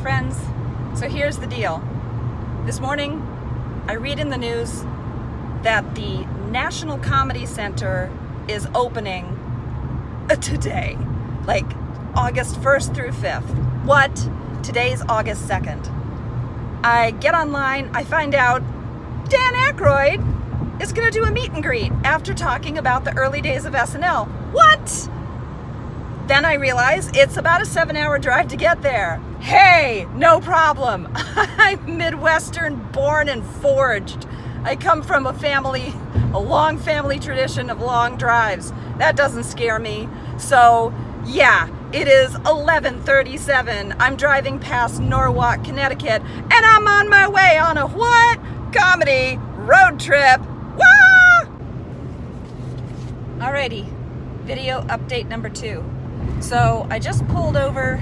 friends. So here's the deal. This morning, I read in the news that the National Comedy Center is opening today, like August 1st through 5th. What? Today's August 2nd. I get online, I find out Dan Akroyd is gonna do a meet and greet after talking about the early days of SNL. What? Then I realize it's about a 7-hour drive to get there. Hey, no problem. I'm Midwestern born and forged. I come from a long family tradition of long drives. That doesn't scare me. So yeah, it is 11:37. I'm driving past Norwalk, Connecticut, and I'm on my way on a what? Comedy road trip. Wah! Alrighty, video update number 2. So I just pulled over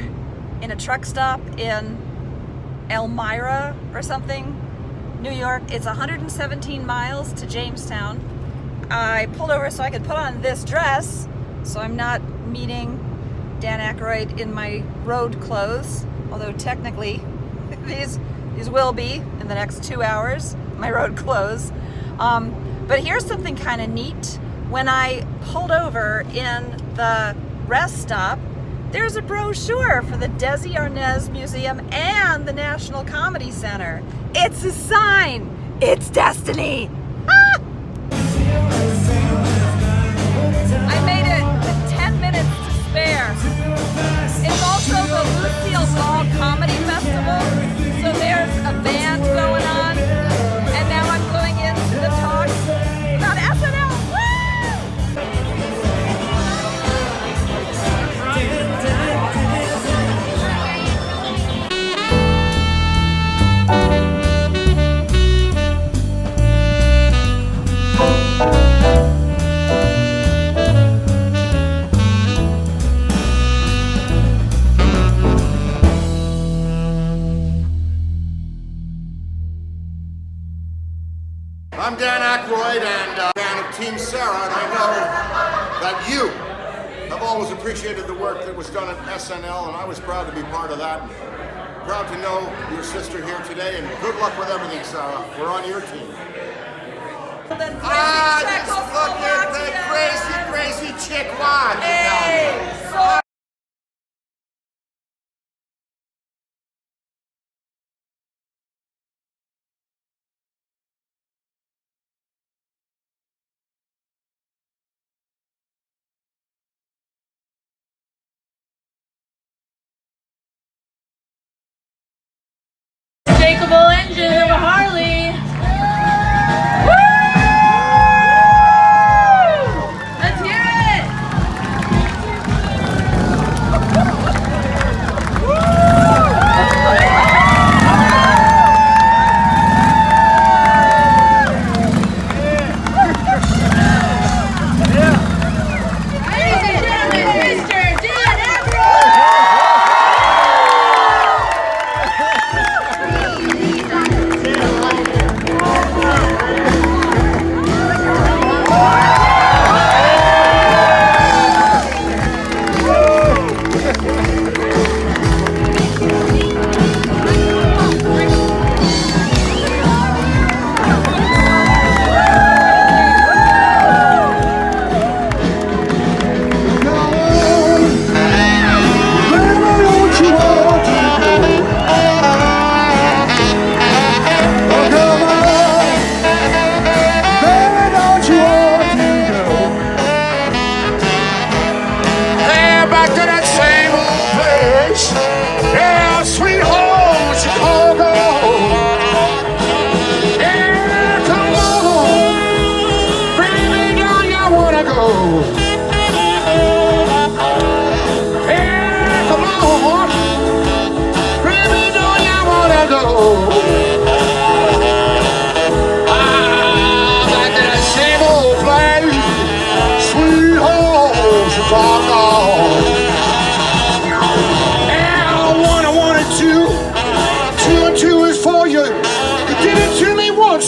in a truck stop in Elmira or something, New York. It's 117 miles to Jamestown. I pulled over so I could put on this dress so I'm not meeting Dan Akroyd in my road clothes, although technically these will be in the next 2 hours, my road clothes. But here's something kind of neat. When I pulled over in the rest stop, there's a brochure for the Lucie Arnaz Museum and the National Comedy Center. It's a sign. It's destiny. Ah! I made it with 10 minutes to spare. It's also the Lucie Wall Comedy Festival, so there's a band going on, and now I'm going into the talk about SNL. Woo! I'm Dan Akroyd and a fan of Team Sarah, and I know that you have always appreciated the work that was done at SNL, and I was proud to be part of that. Proud to know your sister here today, and good luck with everything, Sarah. We're on your team. Just look at the crazy chick watch. Hey! Unshakable engine of a Harley. Woo! Let's hear it. Ladies and gentlemen, Mr. Dan Akroyd.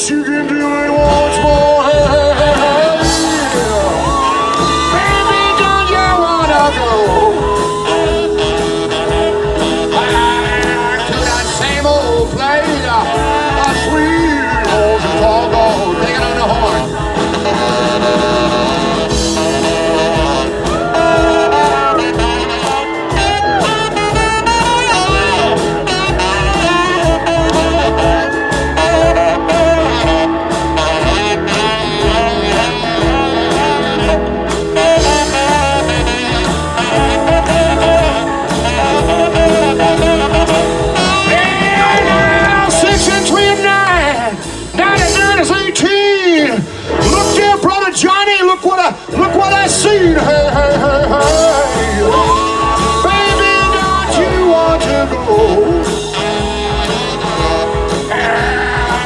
You can do it once more. sweet, hey, hey, hey, hey. Baby, don't you want to go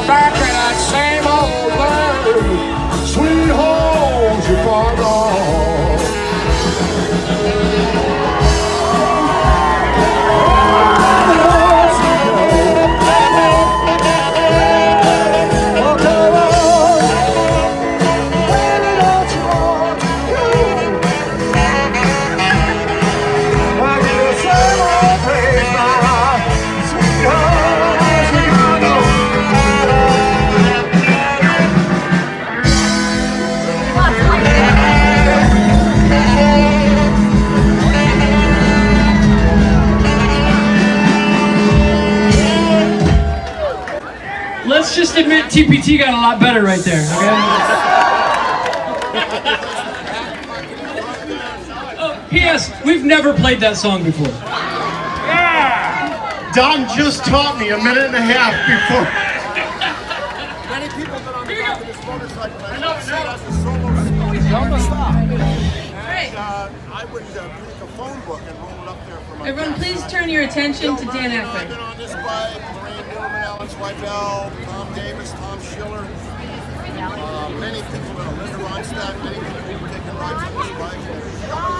back to that same old land, sweet home you far gone. Let's just admit TPT got a lot better right there, okay? Oh, P.S. We've never played that song before. Yeah! Don just taught me a minute and a half before. Many people that on the back of this motorcycle have seen us as solo singers. Stop. And I would take a phone book and roll it up there for my Everyone, please turn your attention to Dan I've Akroyd. been on this bike, Lorraine Newman, Alan Swipel, Tom Davis, Tom Schiller, many people that are Linda Ronstadt, many people who have taken rides on this bike.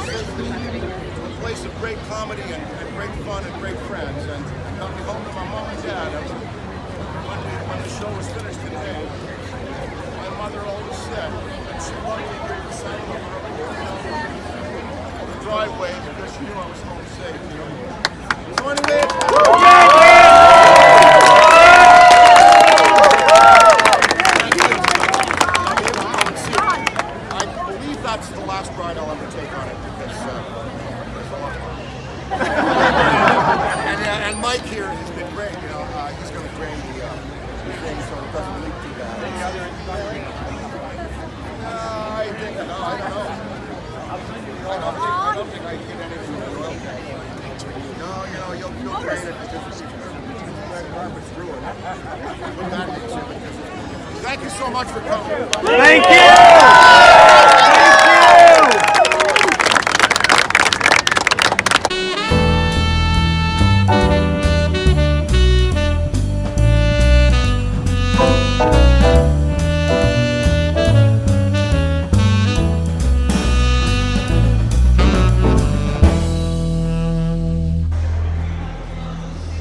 It's a place of great comedy and great fun and great friends. And got me home to my mom and dad. When the show was finished today, my mother always said that she wanted to hear the sound of the driveway because she knew I was home safe. You know? So anyway, I believe that's the last ride I'll ever take on it because there's a lot of fun. And Mike here has been great. You know, he's going to drain the thing so it doesn't leak too bad. I think I don't know. I don't think I hit anything with oil. No, you know, you'll drain it because it's carpet's ruined. But that makes it because thank you so much for coming. Thank you!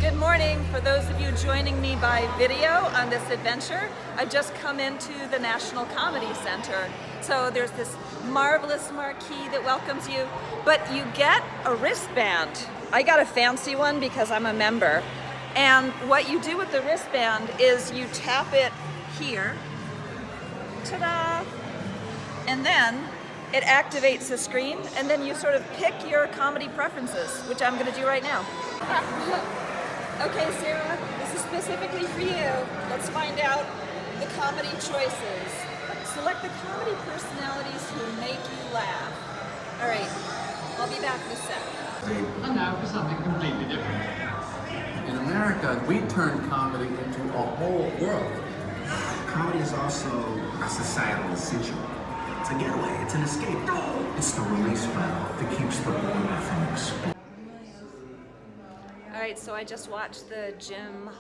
Good morning. For those of you joining me by video on this adventure, I've just come into the National Comedy Center. So there's this marvelous marquee that welcomes you, but you get a wristband. I got a fancy one because I'm a member. And what you do with the wristband is you tap it here, ta-da, and then it activates the screen, and then you sort of pick your comedy preferences, which I'm gonna do right now. Okay, Sarah, this is specifically for you. Let's find out the comedy choices. Select the comedy personalities who make you laugh. All right, I'll be back in a sec. And now for something completely different. In America, we turn comedy into a whole world. Comedy is also a societal essential. It's a getaway, it's an escape. It's the release valve that keeps the boiler from exploding. All right, so I just watched the Jim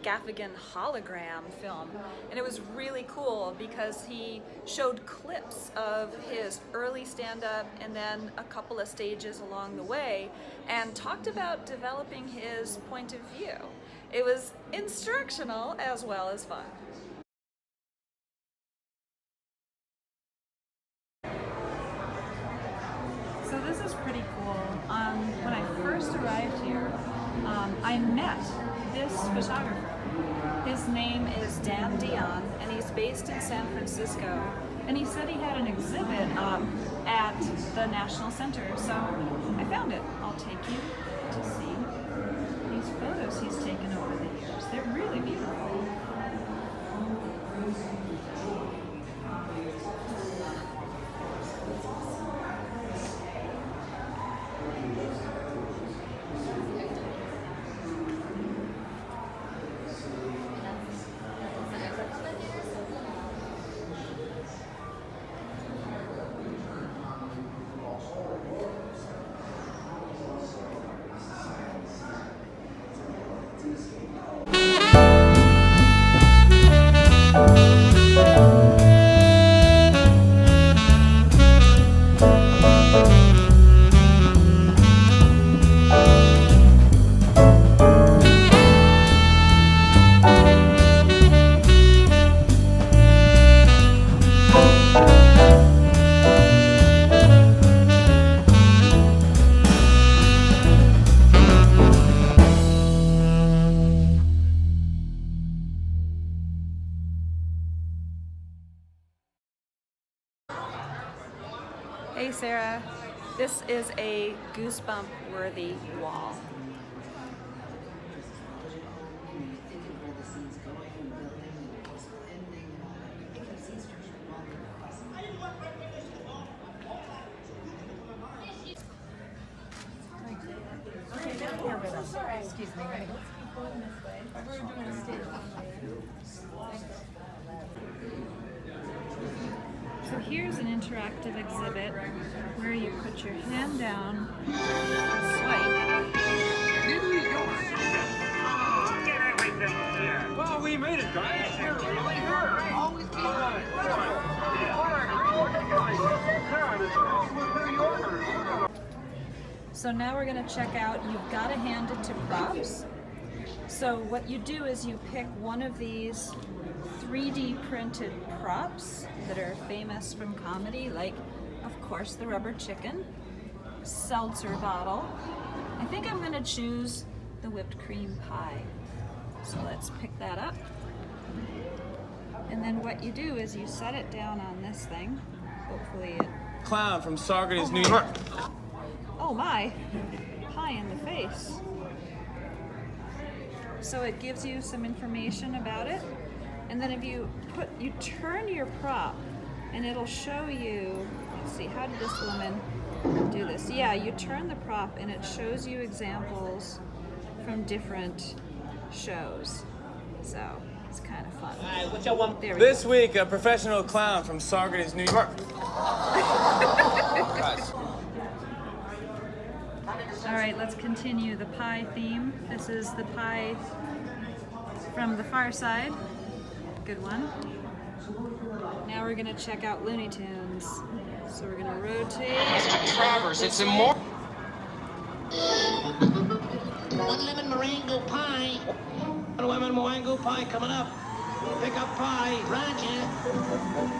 Gaffigan hologram film, and it was really cool because he showed clips of his early stand-up and then a couple of stages along the way, and talked about developing his point of view. It was instructional as well as fun. So this is pretty cool. When I first arrived here, I met this photographer. His name is Dan Dion, and he's based in San Francisco. And he said he had an exhibit at the National Center, so I found it. I'll take you to see these photos he's taken over the years. They're really beautiful. Hey Sarah, this is a goosebump-worthy wall. Excuse me. So here's an interactive exhibit where you put your hand down, swipe. Well, we made it, guys. You're really here. Always be So now we're going to check out, you've got to hand it to props. So what you do is you pick one of these 3D printed props that are famous from comedy, like, of course, the rubber chicken, seltzer bottle. I think I'm going to choose the whipped cream pie. So let's pick that up. And then what you do is you set it down on this thing. Hopefully it... Clown from Saugerties, New York. Oh my, pie in the face. So it gives you some information about it. And then if you turn your prop and it'll show you, let's see, how did this woman do this? Yeah, you turn the prop and it shows you examples from different shows. So it's kind of fun. What y'all want? There we This go. week, a professional clown from Saugerties, New York. Guys. All right, let's continue the pie theme. This is the pie from the far side. Good one. Now we're gonna check out Looney Tunes. So we're gonna rotate. Mr. Travers, it's immortal. One lemon meringue pie. One lemon meringue pie coming up. Pick up pie. Roger.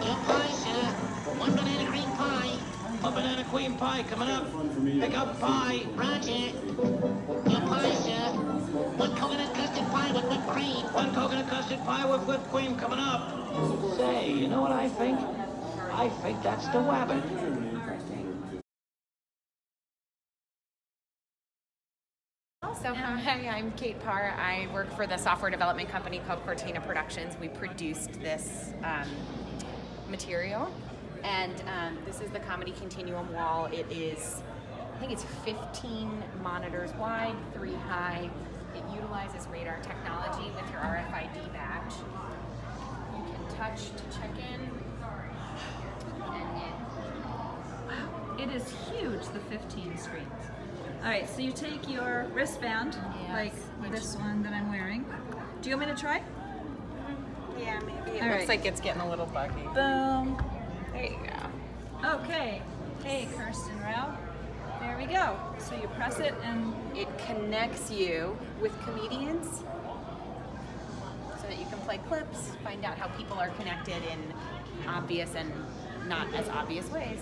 Your pie, sir. One banana cream pie. One banana cream pie coming up. Pick up pie. Roger. Your pie, sir. One coconut custard pie with whipped cream. One coconut custard pie with whipped cream coming up. Say, you know what I think? I think that's the wabbit. So hi, I'm Kate Parr. I work for the software development company called Cortina Productions. We produced this material, and this is the Comedy Continuum Wall. It is, I think it's 15 monitors wide, 3 high. It utilizes radar technology with your RFID badge. You can touch to check in. And It is huge, the 15 screens. All right, so you take your wristband, like this one that I'm wearing. Do you want me to try? yeah, maybe it All looks right. like it's getting a little buggy. Boom. There you go. Okay. Hey, Kerstin Rao. There we go. So you press it and It connects you with comedians so that you can play clips, find out how people are connected in obvious and not as obvious ways.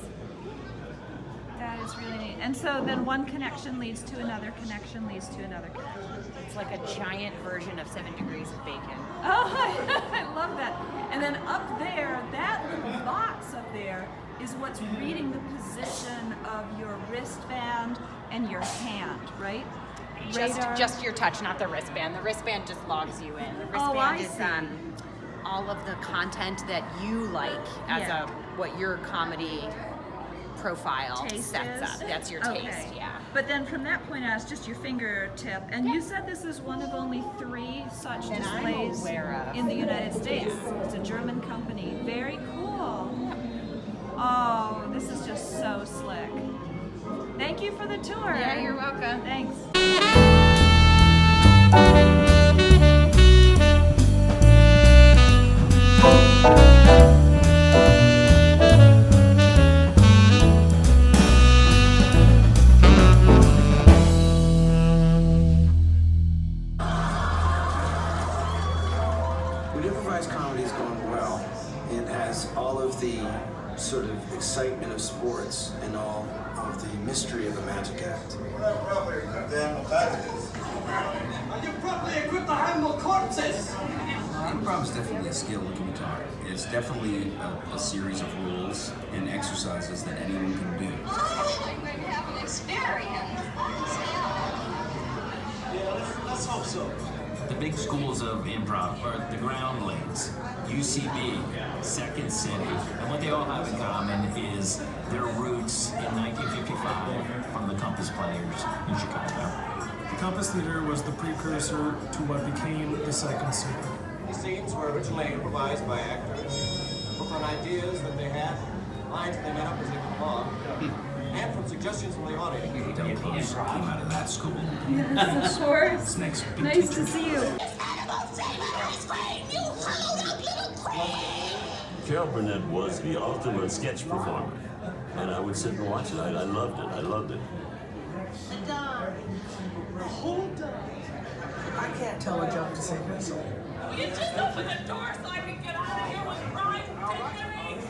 that is really neat. And so then one connection leads to another connection leads to another connection. It's like a giant version of 7 Degrees of Bacon. Oh, I love that. And then up there, that little box up there is what's reading the position of your wristband and your hand, right? Radar. Just your touch, not the wristband. The wristband just logs you in. The Oh, wristband I is see. all of the content that you like as Yeah. what your comedy profile Taste sets is? up. That's your Okay. taste, yeah. But then from that point on, it's just your fingertip. And you said this is one of only 3 such That I'm displays aware of. in the United States. It's a German company. Very cool. Oh, this is just so slick. Thank you for the tour. Yeah, you're welcome. Thanks. When improvised comedy is going well, it has all of the sort of excitement of sports and all of the mystery of a magic act. Are you properly equipped to handle corpses? Improv is definitely a skill you can be taught. It's definitely a series of rules and exercises that anyone can do. Actually, we're going to have an experience. Yeah, let's hope so. The big schools of improv are the Groundlings, UCB, Second City, and what they all have in common is their roots in 1955 from the Compass Players in Chicago. The Compass Theater was the precursor to what became the Second City. These scenes were originally improvised by actors, booked on ideas that they had, lines they made up as they went along, and from suggestions from the audience. Don't post came out of that school. Yes, of course. Next big Nice teacher. to see you. Carol Burnett was the ultimate sketch performer, and I would sit and watch it. I loved it. I loved it. Hold on. I can't tell a joke to say whistle. Will you just open the door so I can get out of here with pride and dignity?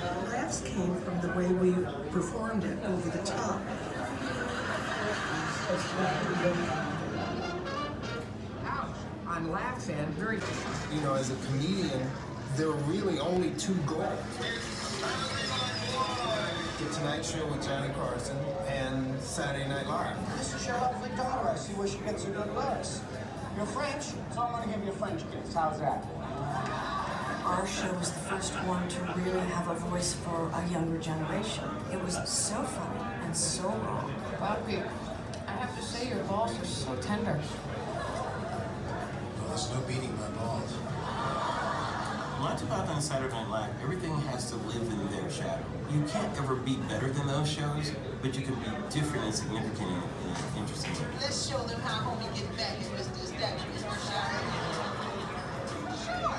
The laughs came from the way we performed it over the top. I'm laughing very. You know, as a comedian, there are really only two goals. The Tonight Show with Johnny Carson and Saturday Night Live. This is your lovely daughter. I see where she gets her good looks. You're French, so I'm going to give you a French kiss. How's that? Our show was the first one to really have a voice for a younger generation. It was so funny and so wrong. Bobby, I have to say your balls are so tender. Well, there's no beating my balls. Much about on Saturday Night Live, everything has to live in their shadow. You can't ever be better than those shows, but you can be different and significant and interesting. Let's show them how homie gets back in Mr. Establishment. Sure.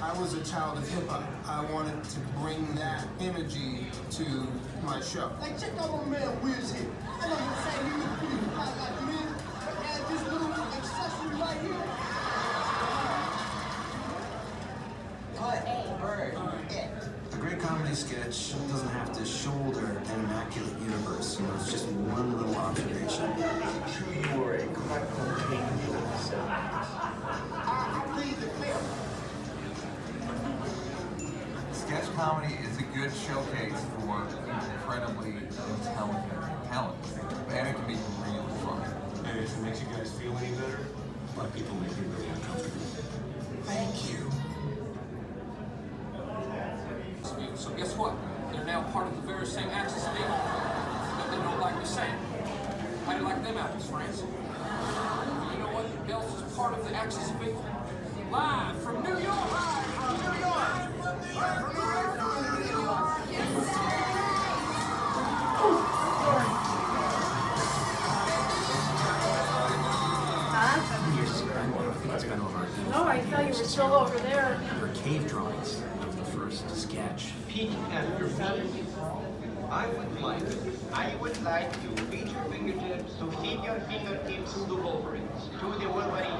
I was a child of hip hop. I wanted to bring that energy to my show. Like, check out my man Wiz here. I know you're saying he was pretty hot like me, but add this little accessory right here. A great comedy sketch doesn't have to shoulder an immaculate universe. You know, it's just one little observation. True, you are a crack cocaine. I plead the fifth. Sketch comedy is a good showcase for incredibly intelligent talent, and it can be really fun. Hey, if it makes you guys feel any better, black people make me really uncomfortable. Thank you. So guess what? They're now part of the very same axis of evil. But they don't like the same. How do you like them apples, France? You know what else is part of the axis of evil? Live from New York! Live from New York! Live from New York! No, I thought you were still over there. Her cave drawings of the first sketch. Peek at your feet. I would like you to reach your fingertips to feed your fingertips to the Wolverines. To the Wolverines.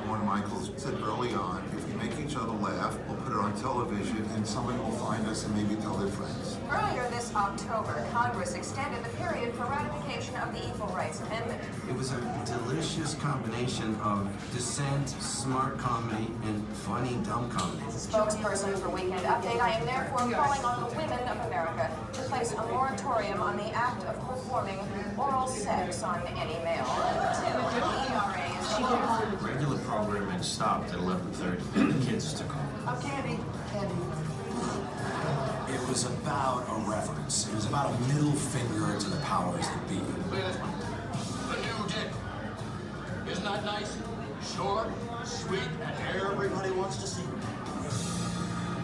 Warren Michaels said early on, if we make each other laugh, we'll put it on television and somebody will find us and maybe tell their friends. Earlier this October, Congress extended the period for ratification of the Equal Rights Amendment. It was a delicious combination of dissent, smart comedy, and funny, dumb comedy. Spokesperson for Weekend Update, I am therefore calling on the women of America to place a moratorium on the act of performing oral sex on any male until the ERA is over. Regular programming stopped at 11:30, and the kids took over. Candy. It was about a reverence. It was about a middle finger to the powers that be. Look at this one. The new dick. Isn't that nice? Short, sweet, and everybody wants to see it.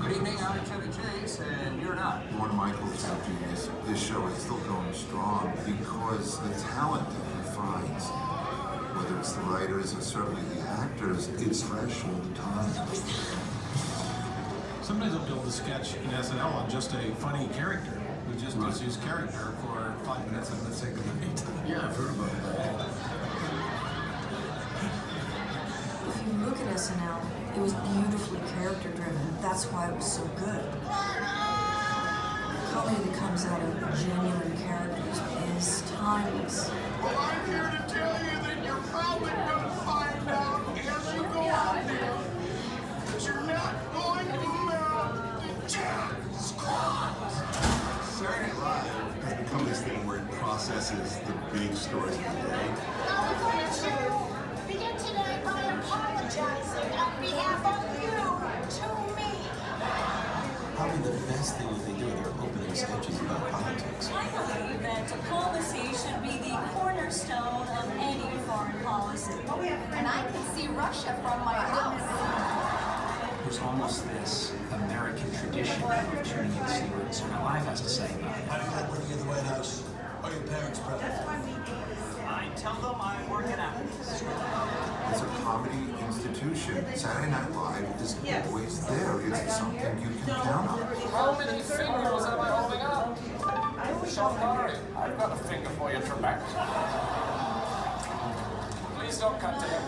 Good evening, I'm Chevy Chase, and you're not. Warren Michaels after this show is still going strong because the talent that he finds, whether it's the writers or certainly the actors, it's fresh all the time. Sometimes I'll build a sketch in SNL on just a funny character who just does his character for 5 minutes and let's say good night. Yeah, I've heard about that. If you look at SNL, it was beautifully character driven. That's why it was so good. comedy that comes out of genuine characters is timeless. Well, I'm here to tell you that you're probably going to find out as you go on there that you're not going to amount to jack squat. Saturday Night Live has become this thing where it processes the big stories of the day. I would like to begin today by apologizing on behalf of you to me. Probably the best thing that they do are their opening sketches about politics. I believe that diplomacy should be the cornerstone of any foreign policy. And I can see Russia from my house. There's almost this American tradition of tuning in to see what Saturday Night Live has to say about it. How did that bring you to the White House? Are your parents proud? I tell them I work it out. It's a comedy institution. Saturday Night Live is always there. It's something you can count on. How many fingers am I holding up? Sean Connery, I've got a finger for you, Trebek. Please don't cut to him.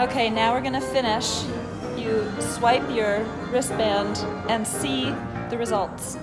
Okay, now we're gonna finish. You swipe your wristband and see the results.